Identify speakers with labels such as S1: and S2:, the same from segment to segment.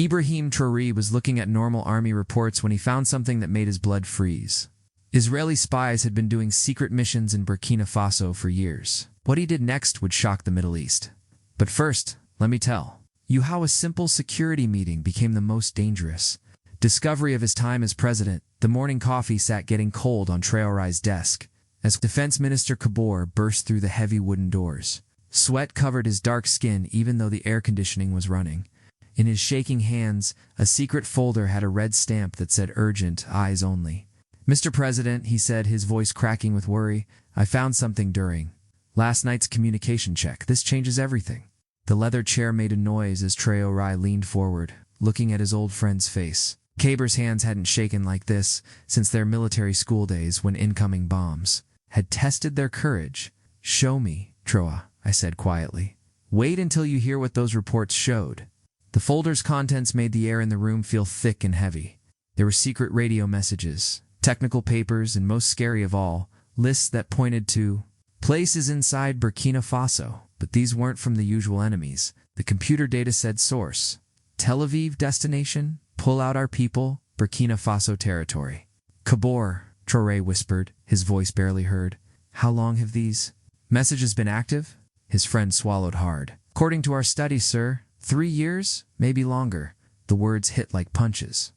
S1: Ibrahim Traoré was looking at normal army reports when he found something that made his blood freeze. Israeli spies had been doing secret missions in Burkina Faso for years. What he did next would shock the Middle East. But first, let me tell you how a simple security meeting became the most dangerous. Discovery of his time as president, the morning coffee sat getting cold on Traoré's desk as Defense Minister Covert burst through the heavy wooden doors. Sweat covered his dark skin even though the air conditioning was running. In his shaking hands, a secret folder had a red stamp that said urgent, eyes only. "Mr. President," he said, his voice cracking with worry, "I found something during last night's communication check. This changes everything." The leather chair made a noise as Traoré leaned forward, looking at his old friend's face. Kaber's hands hadn't shaken like this since their military school days when incoming bombs had tested their courage. "Show me, Traoré," I said quietly. "Wait until you hear what those reports showed." The folder's contents made the air in the room feel thick and heavy. There were secret radio messages, technical papers, and most scary of all, lists that pointed to places inside Burkina Faso. But these weren't from the usual enemies. The computer data said source, Tel Aviv destination, pull out our people, Burkina Faso territory. "Covert," Traoré whispered, his voice barely heard. "How long have these messages been active?" His friend swallowed hard. "According to our studies, sir, 3 years, maybe longer." The words hit like punches.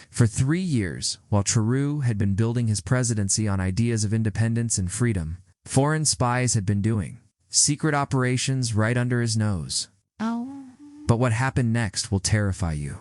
S1: For 3 years, while Traoré had been building his presidency on ideas of independence and freedom, foreign spies had been doing secret operations right under his nose. But what happened next will terrify you.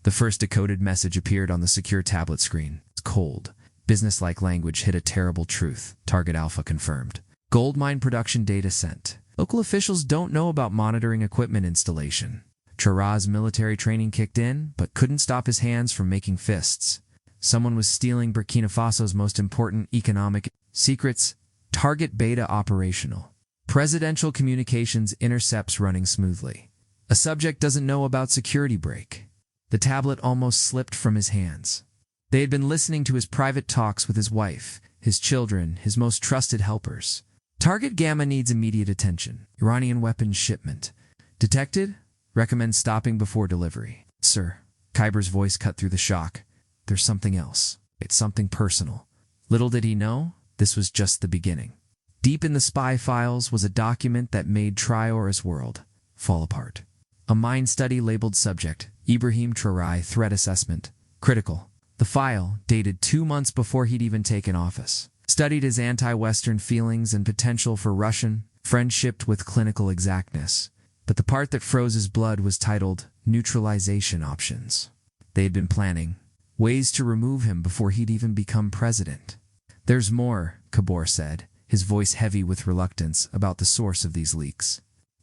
S1: The first decoded message appeared on the secure tablet screen. It's cold, business-like language hid a terrible truth. Target Alpha confirmed. Gold mine production data sent. Local officials don't know about monitoring equipment installation. Traoré's military training kicked in, but couldn't stop his hands from making fists. Someone was stealing Burkina Faso's most important economic secrets. Target beta operational. Presidential communications intercepts running smoothly. A subject doesn't know about security break. The tablet almost slipped from his hands. They had been listening to his private talks with his wife, his children, his most trusted helpers. Target Gamma needs immediate attention. Iranian weapons shipment. Detected? Recommend stopping before delivery. "Sir." Kyber's voice cut through the shock. "There's something else. It's something personal." Little did he know, this was just the beginning. Deep in the spy files was a document that made Traoré's world fall apart. A mind study labeled subject, Ibrahim Traoré threat assessment, critical. The file, dated 2 months before he'd even taken office, studied his anti-Western feelings and potential for Russian friendship with clinical exactness. But the part that froze his blood was titled neutralization options. They had been planning ways to remove him before he'd even become president. "There's more," Covert said, his voice heavy with reluctance about the source of these leaks.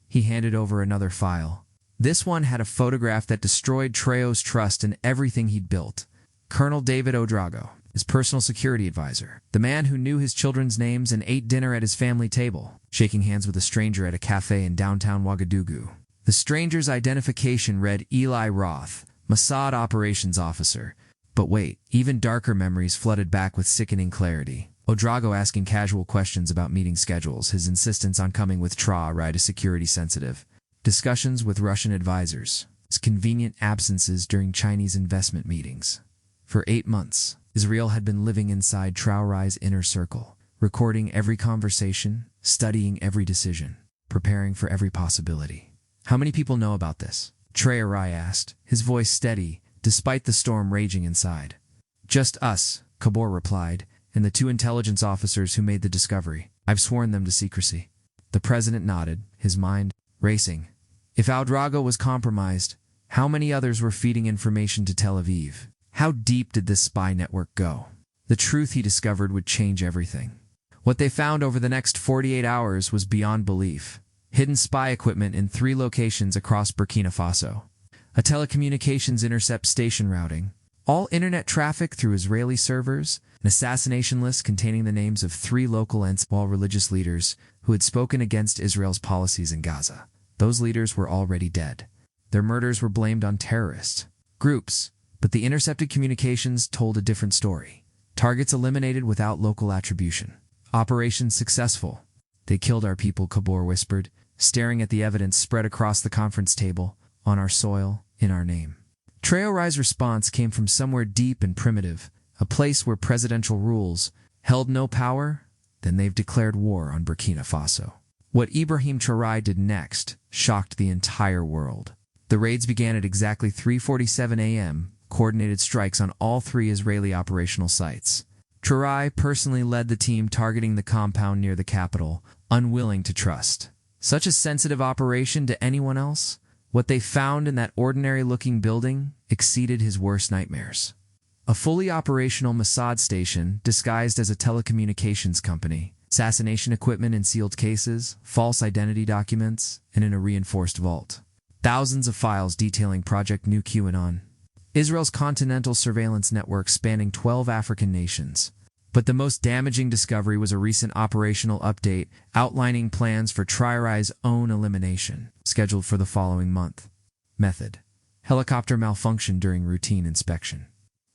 S1: He handed over another file. This one had a photograph that destroyed Traoré's trust in everything he'd built. Colonel David Ouedraogo, his personal security advisor, the man who knew his children's names and ate dinner at his family table, shaking hands with a stranger at a cafe in downtown Ouagadougou. The stranger's identification read Eli Roth, Mossad operations officer. But wait, even darker memories flooded back with sickening clarity. Ouedraogo asking casual questions about meeting schedules, his insistence on coming with Traoré to security sensitive. Discussions with Russian advisors, his convenient absences during Chinese investment meetings. For 8 months, Israel had been living inside Traoré's inner circle, recording every conversation, studying every decision, preparing for every possibility. "How many people know about this?" Traoré asked, his voice steady, despite the storm raging inside. "Just us," Covert replied, "and the 2 intelligence officers who made the discovery. I've sworn them to secrecy." The president nodded, his mind racing. If Ouedraogo was compromised, how many others were feeding information to Tel Aviv? How deep did this spy network go? The truth he discovered would change everything. What they found over the next 48 hours was beyond belief. Hidden spy equipment in 3 locations across Burkina Faso. A telecommunications intercept station routing. All internet traffic through Israeli servers. An assassination list containing the names of 3 local and small religious leaders who had spoken against Israel's policies in Gaza. Those leaders were already dead. Their murders were blamed on terrorist groups, but the intercepted communications told a different story. Targets eliminated without local attribution. Operation successful. "They killed our people," Covert whispered, staring at the evidence spread across the conference table, "on our soil, in our name." Traoré's response came from somewhere deep and primitive, a place where presidential rules held no power. Then they've declared war on Burkina Faso. What Ibrahim Traoré did next shocked the entire world. The raids began at exactly 3:47 a.m., coordinated strikes on all 3 Israeli operational sites. Traoré personally led the team targeting the compound near the capital, unwilling to trust such a sensitive operation to anyone else. What they found in that ordinary-looking building exceeded his worst nightmares. A fully operational Mossad station disguised as a telecommunications company, assassination equipment in sealed cases, false identity documents, and in a reinforced vault. Thousands of files detailing Project New QAnon, Israel's continental surveillance network spanning 12 African nations. But the most damaging discovery was a recent operational update outlining plans for Traoré's own elimination, scheduled for the following month. Method: helicopter malfunction during routine inspection.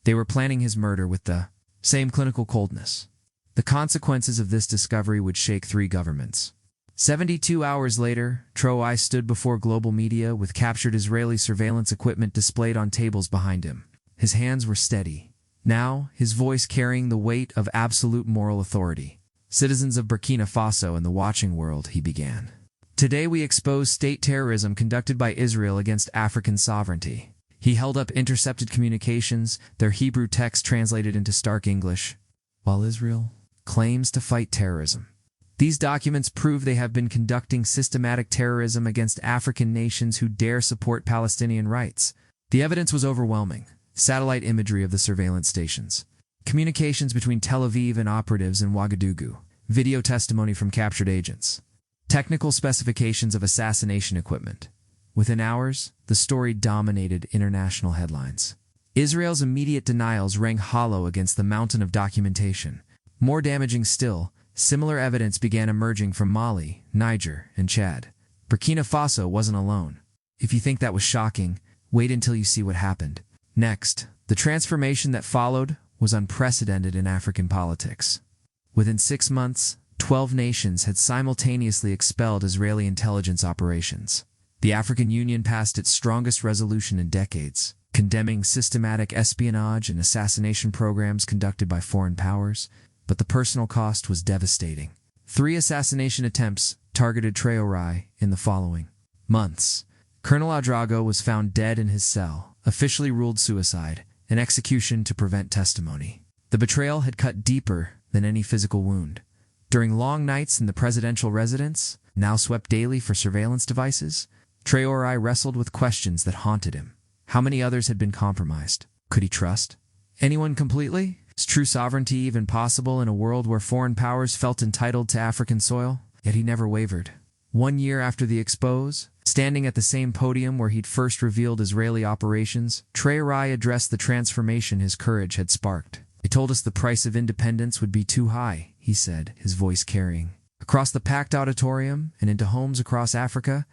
S1: They were planning his murder with the same clinical coldness. The consequences of this discovery would shake 3 governments. 72 hours later, Traoré stood before global media with captured Israeli surveillance equipment displayed on tables behind him. His hands were steady. Now, his voice carrying the weight of absolute moral authority. Citizens of Burkina Faso and the watching world, he began. Today we expose state terrorism conducted by Israel against African sovereignty. He held up intercepted communications, their Hebrew text translated into stark English, while Israel claims to fight terrorism. These documents prove they have been conducting systematic terrorism against African nations who dare support Palestinian rights. The evidence was overwhelming. Satellite imagery of the surveillance stations, communications between Tel Aviv and operatives in Ouagadougou, video testimony from captured agents, technical specifications of assassination equipment. Within hours, the story dominated international headlines. Israel's immediate denials rang hollow against the mountain of documentation. More damaging still, similar evidence began emerging from Mali, Niger, and Chad. Burkina Faso wasn't alone. If you think that was shocking, wait until you see what happened. Next, the transformation that followed was unprecedented in African politics. Within 6 months, 12 nations had simultaneously expelled Israeli intelligence operations. The African Union passed its strongest resolution in decades, condemning systematic espionage and assassination programs conducted by foreign powers, but the personal cost was devastating. 3 assassination attempts targeted Traoré in the following months. Colonel Ouedraogo was found dead in his cell, officially ruled suicide, and execution to prevent testimony. The betrayal had cut deeper than any physical wound. During long nights in the presidential residence, now swept daily for surveillance devices, Traoré wrestled with questions that haunted him. How many others had been compromised? Could he trust anyone completely? Is true sovereignty even possible in a world where foreign powers felt entitled to African soil? Yet he never wavered. 1 year after the expose, standing at the same podium where he'd first revealed Israeli operations, Traoré addressed the transformation his courage had sparked. "They told us the price of independence would be too high," he said, his voice carrying. Across the packed auditorium and into homes across Africa,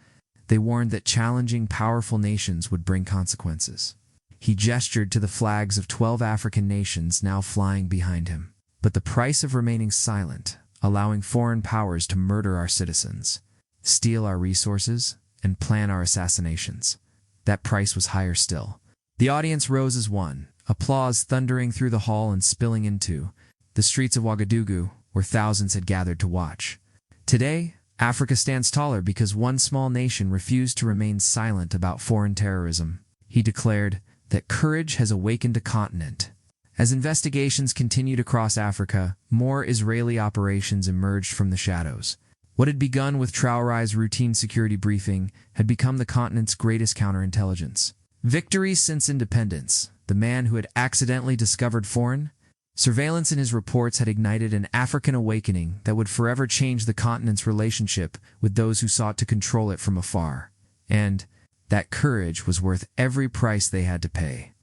S1: they warned that challenging powerful nations would bring consequences. He gestured to the flags of 12 African nations now flying behind him. But the price of remaining silent, allowing foreign powers to murder our citizens, steal our resources, and plan our assassinations. That price was higher still. The audience rose as one, applause thundering through the hall and spilling into the streets of Ouagadougou, where thousands had gathered to watch. Today, Africa stands taller because one small nation refused to remain silent about foreign terrorism. He declared that courage has awakened a continent. As investigations continued across Africa, more Israeli operations emerged from the shadows. What had begun with Traoré's routine security briefing had become the continent's greatest counterintelligence. Victories since independence, the man who had accidentally discovered foreign surveillance in his reports had ignited an African awakening that would forever change the continent's relationship with those who sought to control it from afar. And that courage was worth every price they had to pay.